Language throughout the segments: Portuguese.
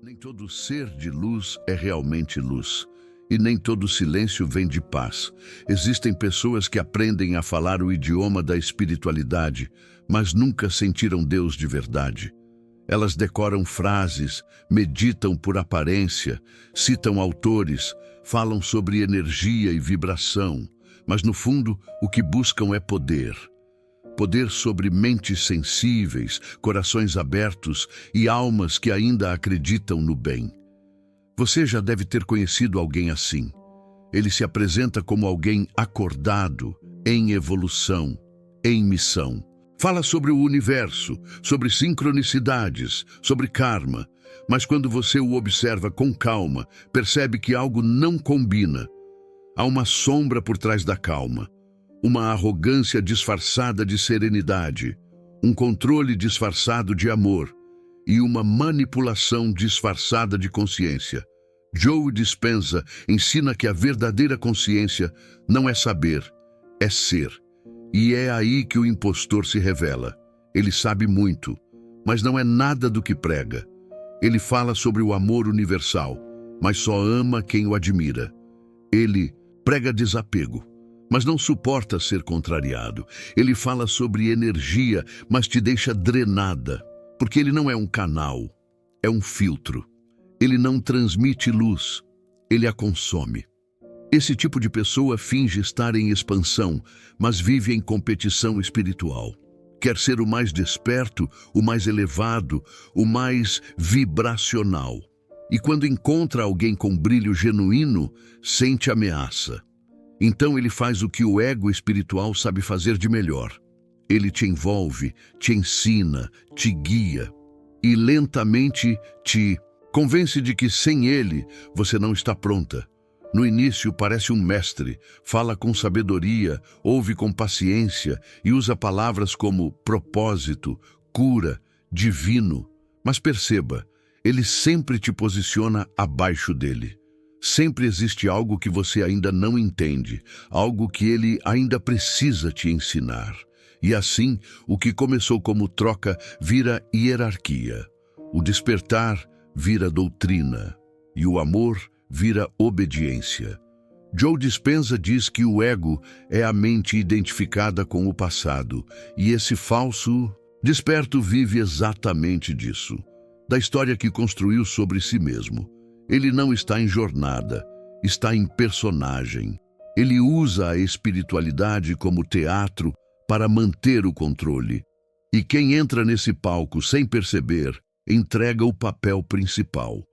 Nem todo ser de luz é realmente luz, e nem todo silêncio vem de paz. Existem pessoas que aprendem a falar o idioma da espiritualidade, mas nunca sentiram Deus de verdade. Elas decoram frases, meditam por aparência, citam autores, falam sobre energia e vibração, mas no fundo o que buscam é poder. Poder sobre mentes sensíveis, corações abertos e almas que ainda acreditam no bem. Você já deve ter conhecido alguém assim. Ele se apresenta como alguém acordado, em evolução, em missão. Fala sobre o universo, sobre sincronicidades, sobre karma, mas quando você o observa com calma, percebe que algo não combina. Há uma sombra por trás da calma. Uma arrogância disfarçada de serenidade, um controle disfarçado de amor e uma manipulação disfarçada de consciência. Joe Dispenza ensina que a verdadeira consciência não é saber, é ser. E é aí que o impostor se revela. Ele sabe muito, mas não é nada do que prega. Ele fala sobre o amor universal, mas só ama quem o admira. Ele prega desapego, mas não suporta ser contrariado. Ele fala sobre energia, mas te deixa drenada, porque ele não é um canal, é um filtro. Ele não transmite luz, ele a consome. Esse tipo de pessoa finge estar em expansão, mas vive em competição espiritual. Quer ser o mais desperto, o mais elevado, o mais vibracional. E quando encontra alguém com brilho genuíno, sente ameaça. Então ele faz o que o ego espiritual sabe fazer de melhor. Ele te envolve, te ensina, te guia e lentamente te convence de que sem ele você não está pronta. No início parece um mestre, fala com sabedoria, ouve com paciência e usa palavras como propósito, cura, divino. Mas perceba, ele sempre te posiciona abaixo dele. Sempre existe algo que você ainda não entende, algo que ele ainda precisa te ensinar. E assim, o que começou como troca vira hierarquia. O despertar vira doutrina e o amor vira obediência. Joe Dispenza diz que o ego é a mente identificada com o passado, e esse falso desperto vive exatamente disso, da história que construiu sobre si mesmo. Ele não está em jornada, está em personagem. Ele usa a espiritualidade como teatro para manter o controle. E quem entra nesse palco sem perceber, entrega o papel principal.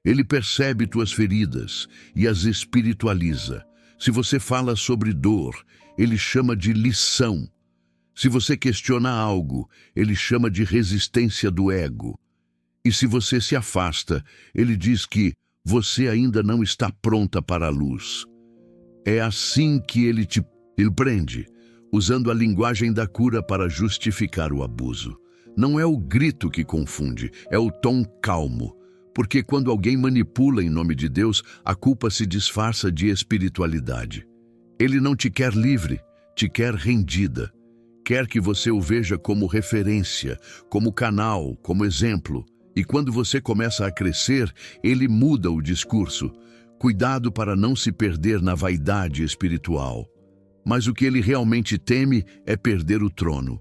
Ele percebe tuas feridas e as espiritualiza. Se você fala sobre dor, ele chama de lição. Se você questiona algo, ele chama de resistência do ego. E se você se afasta, ele diz que você ainda não está pronta para a luz. É assim que ele prende, usando a linguagem da cura para justificar o abuso. Não é o grito que confunde, é o tom calmo. Porque quando alguém manipula em nome de Deus, a culpa se disfarça de espiritualidade. Ele não te quer livre, te quer rendida. Quer que você o veja como referência, como canal, como exemplo. E quando você começa a crescer, ele muda o discurso. Cuidado para não se perder na vaidade espiritual. Mas o que ele realmente teme é perder o trono.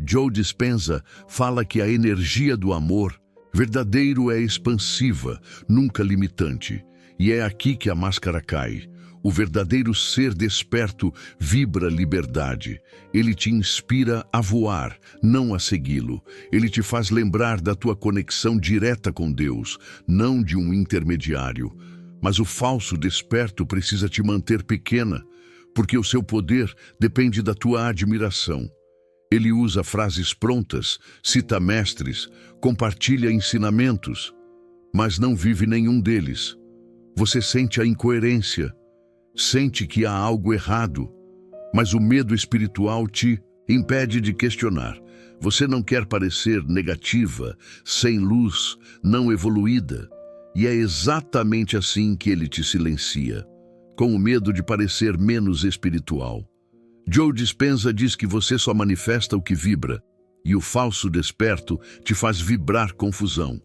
Joe Dispenza fala que a energia do amor verdadeiro é expansiva, nunca limitante. E é aqui que a máscara cai. O verdadeiro ser desperto vibra liberdade. Ele te inspira a voar, não a segui-lo. Ele te faz lembrar da tua conexão direta com Deus, não de um intermediário. Mas o falso desperto precisa te manter pequena, porque o seu poder depende da tua admiração. Ele usa frases prontas, cita mestres, compartilha ensinamentos, mas não vive nenhum deles. Você sente a incoerência, sente que há algo errado, mas o medo espiritual te impede de questionar. Você não quer parecer negativa, sem luz, não evoluída, e é exatamente assim que ele te silencia, com o medo de parecer menos espiritual. Joe Dispenza diz que você só manifesta o que vibra, e o falso desperto te faz vibrar confusão.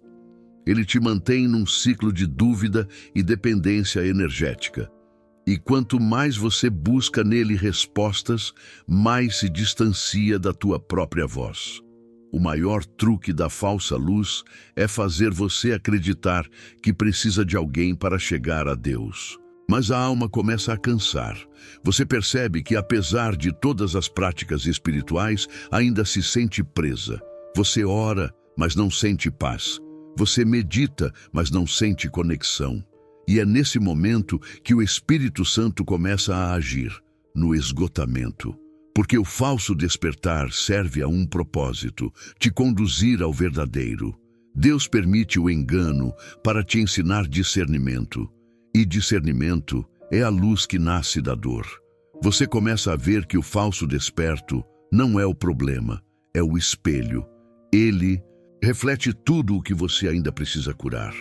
Ele te mantém num ciclo de dúvida e dependência energética. E quanto mais você busca nele respostas, mais se distancia da tua própria voz. O maior truque da falsa luz é fazer você acreditar que precisa de alguém para chegar a Deus. Mas a alma começa a cansar. Você percebe que, apesar de todas as práticas espirituais, ainda se sente presa. Você ora, mas não sente paz. Você medita, mas não sente conexão. E é nesse momento que o Espírito Santo começa a agir, no esgotamento. Porque o falso despertar serve a um propósito, te conduzir ao verdadeiro. Deus permite o engano para te ensinar discernimento. E discernimento é a luz que nasce da dor. Você começa a ver que o falso desperto não é o problema, é o espelho. Ele reflete tudo o que você ainda precisa curar.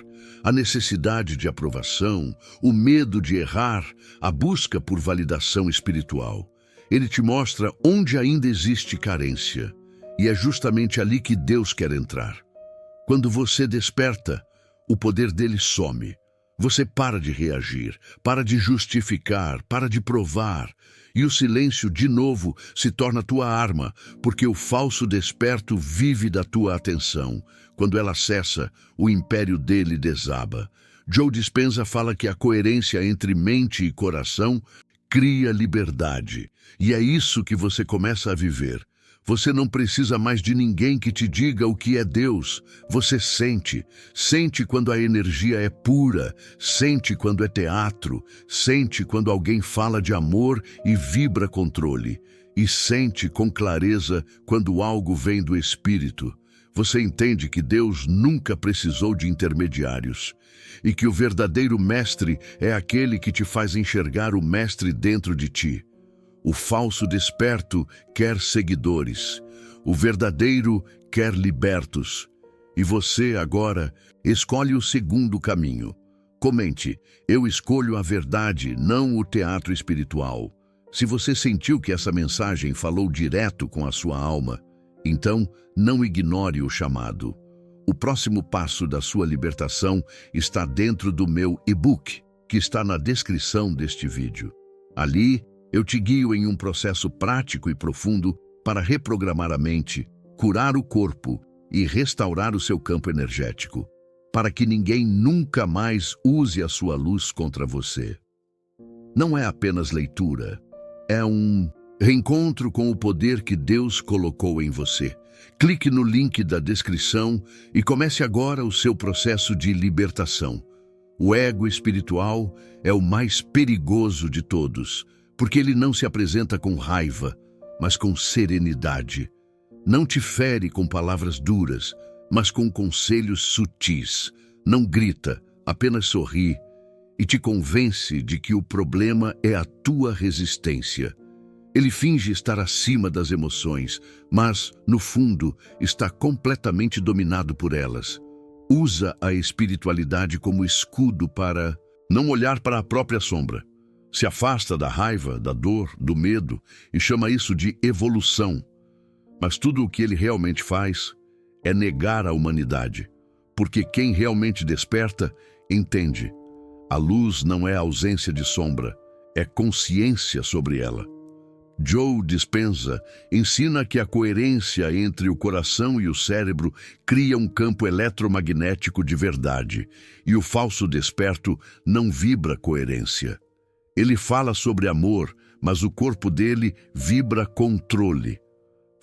A necessidade de aprovação, o medo de errar, a busca por validação espiritual. Ele te mostra onde ainda existe carência. E é justamente ali que Deus quer entrar. Quando você desperta, o poder dele some. Você para de reagir, para de justificar, para de provar. E o silêncio, de novo, se torna tua arma, porque o falso desperto vive da tua atenção. Quando ela cessa, o império dele desaba. Joe Dispenza fala que a coerência entre mente e coração cria liberdade. E é isso que você começa a viver. Você não precisa mais de ninguém que te diga o que é Deus. Você sente. Sente quando a energia é pura. Sente quando é teatro. Sente quando alguém fala de amor e vibra controle. E sente com clareza quando algo vem do Espírito. Você entende que Deus nunca precisou de intermediários. E que o verdadeiro mestre é aquele que te faz enxergar o mestre dentro de ti. O falso desperto quer seguidores. O verdadeiro quer libertos. E você, agora, escolhe o segundo caminho. Comente, eu escolho a verdade, não o teatro espiritual. Se você sentiu que essa mensagem falou direto com a sua alma, então não ignore o chamado. O próximo passo da sua libertação está dentro do meu e-book, que está na descrição deste vídeo. Ali, eu te guio em um processo prático e profundo para reprogramar a mente, curar o corpo e restaurar o seu campo energético, para que ninguém nunca mais use a sua luz contra você. Não é apenas leitura, é um reencontro com o poder que Deus colocou em você. Clique no link da descrição e comece agora o seu processo de libertação. O ego espiritual é o mais perigoso de todos, porque ele não se apresenta com raiva, mas com serenidade. Não te fere com palavras duras, mas com conselhos sutis. Não grita, apenas sorri e te convence de que o problema é a tua resistência. Ele finge estar acima das emoções, mas, no fundo, está completamente dominado por elas. Usa a espiritualidade como escudo para não olhar para a própria sombra. Se afasta da raiva, da dor, do medo e chama isso de evolução. Mas tudo o que ele realmente faz é negar a humanidade, porque quem realmente desperta, entende. A luz não é ausência de sombra, é consciência sobre ela. Joe Dispenza ensina que a coerência entre o coração e o cérebro cria um campo eletromagnético de verdade, e o falso desperto não vibra coerência. Ele fala sobre amor, mas o corpo dele vibra controle.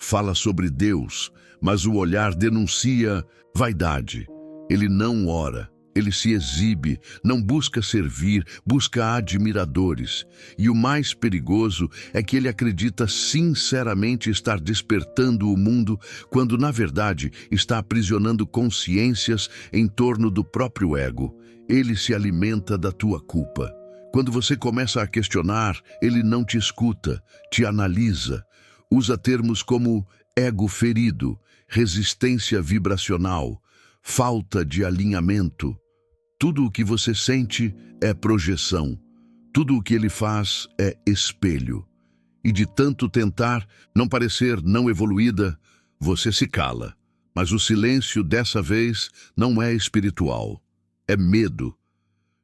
Fala sobre Deus, mas o olhar denuncia vaidade. Ele não ora, ele se exibe, não busca servir, busca admiradores. E o mais perigoso é que ele acredita sinceramente estar despertando o mundo, quando na verdade está aprisionando consciências em torno do próprio ego. Ele se alimenta da tua culpa. Quando você começa a questionar, ele não te escuta, te analisa. Usa termos como ego ferido, resistência vibracional, falta de alinhamento. Tudo o que você sente é projeção. Tudo o que ele faz é espelho. E de tanto tentar não parecer não evoluída, você se cala. Mas o silêncio dessa vez não é espiritual, é medo.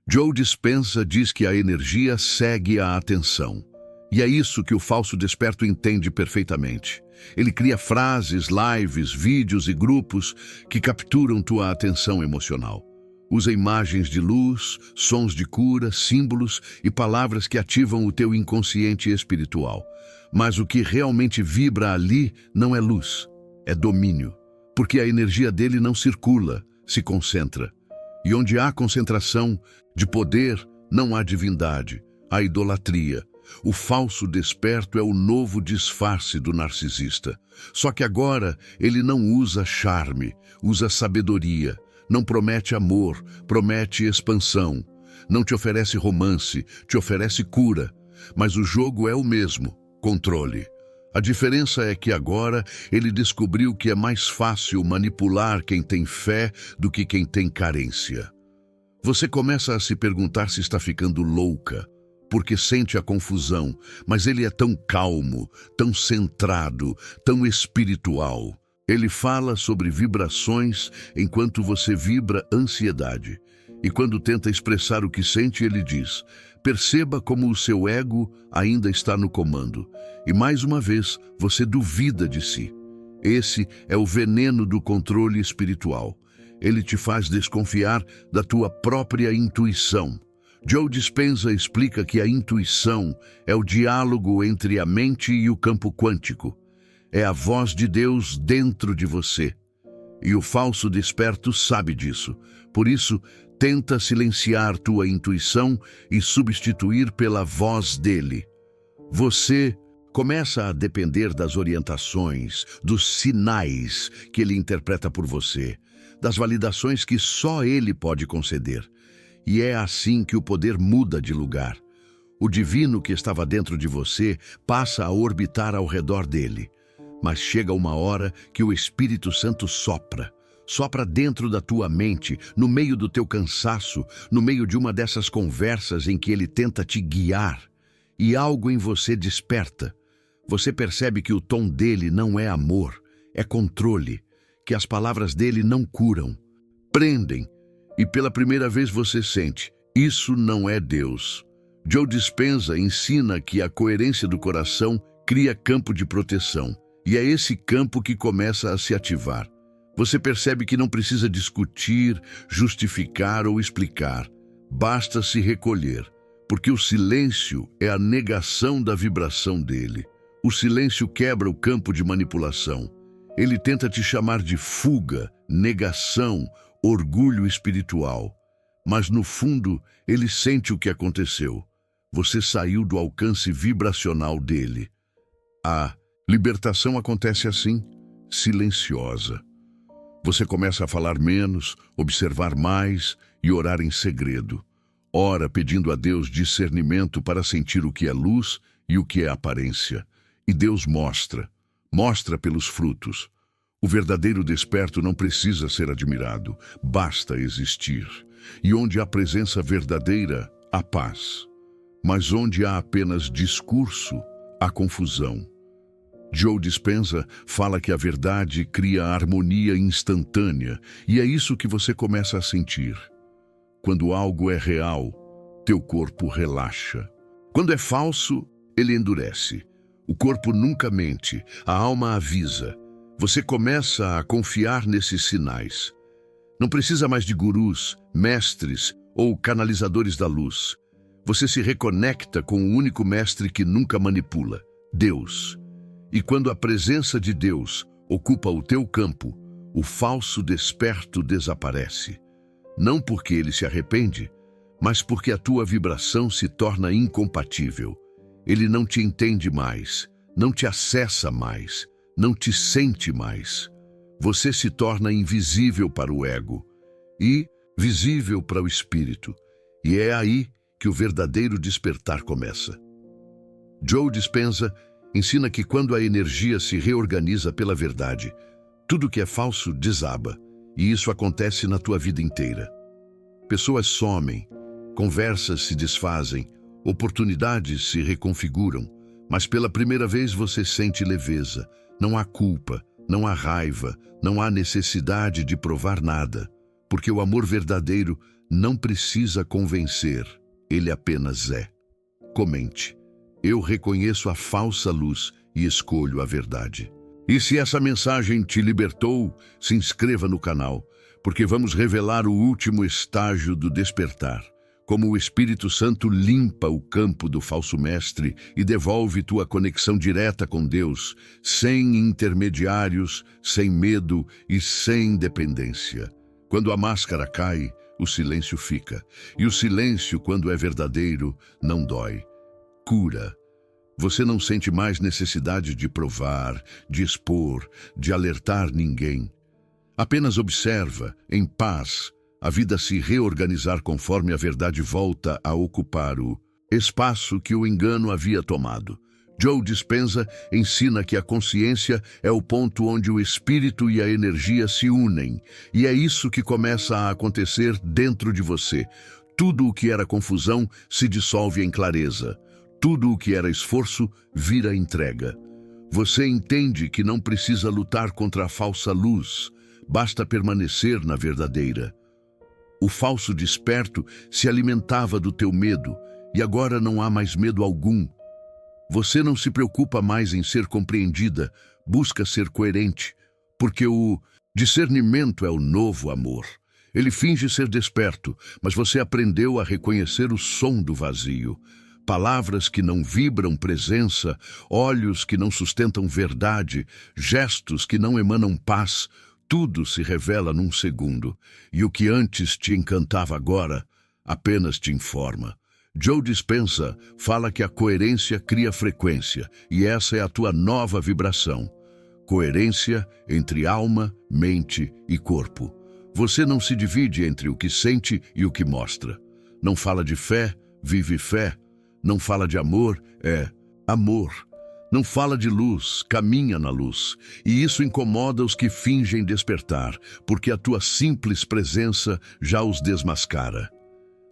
Joe Dispenza diz que a energia segue a atenção. E é isso que o falso desperto entende perfeitamente. Ele cria frases, lives, vídeos e grupos que capturam tua atenção emocional. Usa imagens de luz, sons de cura, símbolos e palavras que ativam o teu inconsciente espiritual. Mas o que realmente vibra ali não é luz, é domínio. Porque a energia dele não circula, se concentra. E onde há concentração de poder, não há divindade, há idolatria. O falso desperto é o novo disfarce do narcisista. Só que agora ele não usa charme, usa sabedoria. Não promete amor, promete expansão. Não te oferece romance, te oferece cura. Mas o jogo é o mesmo, controle. A diferença é que agora ele descobriu que é mais fácil manipular quem tem fé do que quem tem carência. Você começa a se perguntar se está ficando louca, porque sente a confusão, mas ele é tão calmo, tão centrado, tão espiritual. Ele fala sobre vibrações enquanto você vibra ansiedade. E quando tenta expressar o que sente, ele diz: perceba como o seu ego ainda está no comando. E mais uma vez, você duvida de si. Esse é o veneno do controle espiritual. Ele te faz desconfiar da tua própria intuição. Joe Dispenza explica que a intuição é o diálogo entre a mente e o campo quântico. É a voz de Deus dentro de você. E o falso desperto sabe disso. Por isso, tenta silenciar tua intuição e substituir pela voz dele. Você começa a depender das orientações, dos sinais que ele interpreta por você, das validações que só ele pode conceder. E é assim que o poder muda de lugar. O divino que estava dentro de você passa a orbitar ao redor dele. Mas chega uma hora que o Espírito Santo sopra. Sopra dentro da tua mente, no meio do teu cansaço, no meio de uma dessas conversas em que ele tenta te guiar. E algo em você desperta. Você percebe que o tom dele não é amor, é controle, que as palavras dele não curam, prendem. E pela primeira vez você sente: isso não é Deus. Joe Dispenza ensina que a coerência do coração cria campo de proteção. E é esse campo que começa a se ativar. Você percebe que não precisa discutir, justificar ou explicar. Basta se recolher, porque o silêncio é a negação da vibração dele. O silêncio quebra o campo de manipulação. Ele tenta te chamar de fuga, negação, orgulho espiritual. Mas no fundo, ele sente o que aconteceu. Você saiu do alcance vibracional dele. A libertação acontece assim, silenciosa. Você começa a falar menos, observar mais e orar em segredo. Ora pedindo a Deus discernimento para sentir o que é luz e o que é aparência. E Deus mostra pelos frutos. O verdadeiro desperto não precisa ser admirado, basta existir. E onde há presença verdadeira, há paz. Mas onde há apenas discurso, há confusão. Joe Dispenza fala que a verdade cria harmonia instantânea, e é isso que você começa a sentir. Quando algo é real, teu corpo relaxa. Quando é falso, ele endurece. O corpo nunca mente, a alma avisa. Você começa a confiar nesses sinais. Não precisa mais de gurus, mestres ou canalizadores da luz. Você se reconecta com o único mestre que nunca manipula, Deus. E quando a presença de Deus ocupa o teu campo, o falso desperto desaparece. Não porque ele se arrepende, mas porque a tua vibração se torna incompatível. Ele não te entende mais, não te acessa mais, não te sente mais. Você se torna invisível para o ego e visível para o espírito. E é aí que o verdadeiro despertar começa. Joe Dispenza ensina que quando a energia se reorganiza pela verdade, tudo que é falso desaba, e isso acontece na tua vida inteira. Pessoas somem, conversas se desfazem, oportunidades se reconfiguram, mas pela primeira vez você sente leveza, não há culpa, Não há raiva, não há necessidade de provar nada, porque o amor verdadeiro não precisa convencer, ele apenas é. Comente: eu reconheço a falsa luz e escolho a verdade. E se essa mensagem te libertou, se inscreva no canal, porque vamos revelar o último estágio do despertar. Como o Espírito Santo limpa o campo do falso mestre e devolve tua conexão direta com Deus, sem intermediários, sem medo e sem dependência. Quando a máscara cai, o silêncio fica. E o silêncio, quando é verdadeiro, não dói. Cura. Você não sente mais necessidade de provar, de expor, de alertar ninguém. Apenas observa, em paz, a vida se reorganizar conforme a verdade volta a ocupar o espaço que o engano havia tomado. Joe Dispenza ensina que a consciência é o ponto onde o espírito e a energia se unem, e é isso que começa a acontecer dentro de você. Tudo o que era confusão se dissolve em clareza. Tudo o que era esforço vira entrega. Você entende que não precisa lutar contra a falsa luz, basta permanecer na verdadeira. O falso desperto se alimentava do teu medo, e agora não há mais medo algum. Você não se preocupa mais em ser compreendida, busca ser coerente, porque o discernimento é o novo amor. Ele finge ser desperto, mas você aprendeu a reconhecer o som do vazio. Palavras que não vibram presença, olhos que não sustentam verdade, gestos que não emanam paz. Tudo se revela num segundo, e o que antes te encantava agora apenas te informa. Joe Dispenza fala que a coerência cria frequência, e essa é a tua nova vibração. Coerência entre alma, mente e corpo. Você não se divide entre o que sente e o que mostra. Não fala de fé, vive fé. Não fala de amor, é amor. Não fala de luz, caminha na luz. E isso incomoda os que fingem despertar, porque a tua simples presença já os desmascara.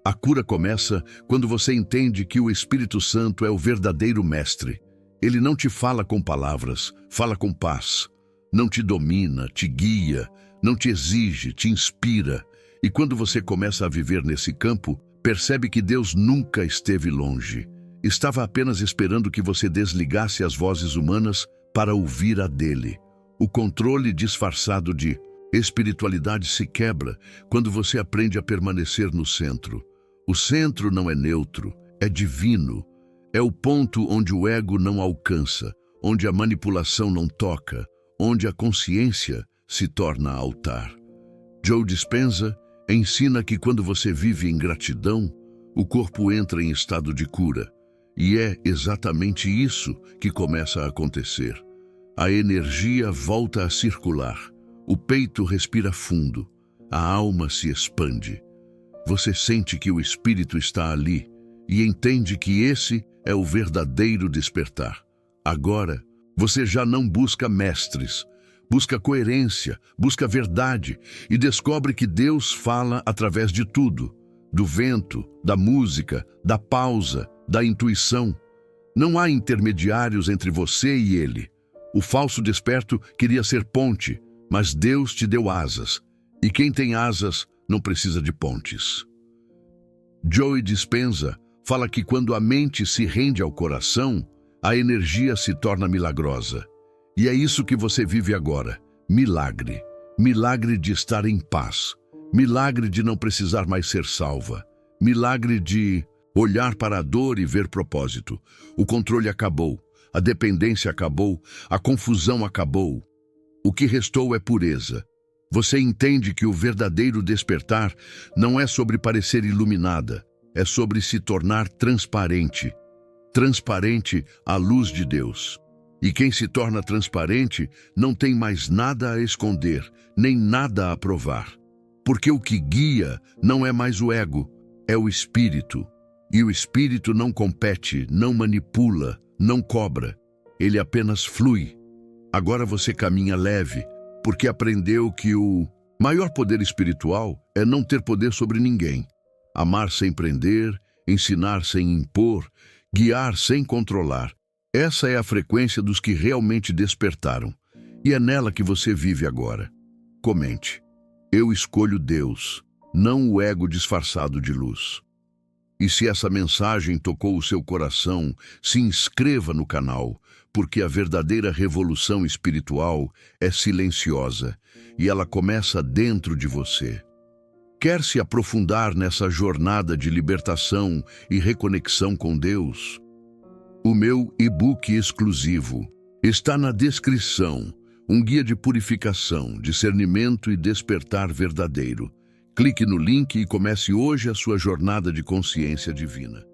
A cura começa quando você entende que o Espírito Santo é o verdadeiro mestre. Ele não te fala com palavras, fala com paz. Não te domina, te guia, não te exige, te inspira. E quando você começa a viver nesse campo, percebe que Deus nunca esteve longe. Estava apenas esperando que você desligasse as vozes humanas para ouvir a dele. O controle disfarçado de espiritualidade se quebra quando você aprende a permanecer no centro. O centro não é neutro, é divino. É o ponto onde o ego não alcança, onde a manipulação não toca, onde a consciência se torna altar. Joe Dispenza ensina que quando você vive em gratidão, o corpo entra em estado de cura. E é exatamente isso que começa a acontecer. A energia volta a circular, o peito respira fundo, a alma se expande. Você sente que o espírito está ali e entende que esse é o verdadeiro despertar. Agora, você já não busca mestres, busca coerência, busca verdade e descobre que Deus fala através de tudo, do vento, da música, da pausa, da intuição. Não há intermediários entre você e ele. O falso desperto queria ser ponte, mas Deus te deu asas. E quem tem asas não precisa de pontes. Joe Dispenza fala que quando a mente se rende ao coração, a energia se torna milagrosa. E é isso que você vive agora. Milagre. Milagre de estar em paz. Milagre de não precisar mais ser salva. Milagre de olhar para a dor e ver propósito. O controle acabou, a dependência acabou, a confusão acabou. O que restou é pureza. Você entende que o verdadeiro despertar não é sobre parecer iluminada, é sobre se tornar transparente. Transparente à luz de Deus. E quem se torna transparente não tem mais nada a esconder, nem nada a provar. Porque o que guia não é mais o ego, é o espírito. E o espírito não compete, não manipula, não cobra. Ele apenas flui. Agora você caminha leve, porque aprendeu que o maior poder espiritual é não ter poder sobre ninguém. Amar sem prender, ensinar sem impor, guiar sem controlar. Essa é a frequência dos que realmente despertaram. E é nela que você vive agora. Comente. Eu escolho Deus, não o ego disfarçado de luz. E se essa mensagem tocou o seu coração, se inscreva no canal, porque a verdadeira revolução espiritual é silenciosa e ela começa dentro de você. Quer se aprofundar nessa jornada de libertação e reconexão com Deus? O meu e-book exclusivo está na descrição, um guia de purificação, discernimento e despertar verdadeiro. Clique no link e comece hoje a sua jornada de consciência divina.